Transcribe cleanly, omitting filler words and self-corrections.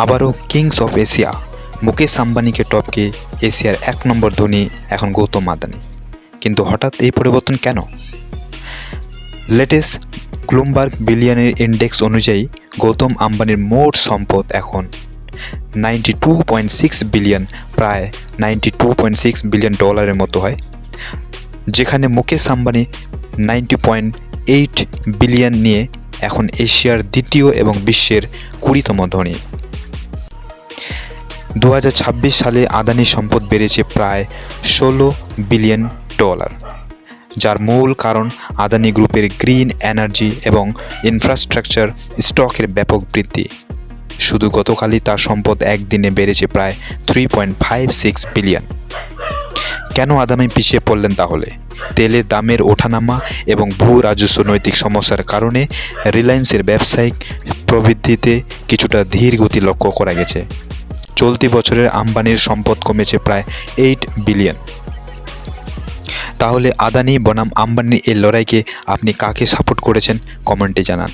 আবারও Kings of Asia Mukesh আম্বানিকে টপকে এশিয়ার 1 নম্বর ধনী এখন গৌতম আদানি। কিন্তু হঠাৎ এই পরিবর্তন কেন? লেটেস্ট ব্লুমবার্গ বিলিয়নের ইন্ডেক্স অনুযায়ী গৌতম আম্বানির মোট সম্পদ এখন 92.6 বিলিয়ন, প্রায় 92.6 বিলিয়ন ডলারের মতো হয়, যেখানে মুকেশ আম্বানি 90.8 বিলিয়ন নিয়ে এখন এশিয়ার দ্বিতীয় এবং বিশ্বের 20তম ধনী। 2026 সালে আদানির সম্পদ বেড়েছে প্রায় 16 বিলিয়ন ডলার, যার মূল কারণ আদানি গ্রুপের গ্রিন এনার্জি এবং ইনফ্রাস্ট্রাকচার স্টকের ব্যাপক বৃদ্ধি। শুধু গতকালই তার সম্পদ একদিনে বেড়েছে প্রায় 3.56 বিলিয়ন। কেন আদানি পিছিয়ে পড়লেন তাহলে? তেলের দামের ওঠানামা এবং ভূ রাজস্ব নৈতিক সমস্যার কারণে রিলায়েন্সের ব্যবসায়িক প্রবৃদ্ধিতে কিছুটা ধীর গতি লক্ষ্য করা গেছে। চলতি বছরের আম্বানির সম্পদ কমেছে প্রায় 8 বিলিয়ন। তাহলে আদানি বনাম আম্বানি এই লড়াইকে আপনি কাকে সাপোর্ট করেছেন? কমেন্টে জানান।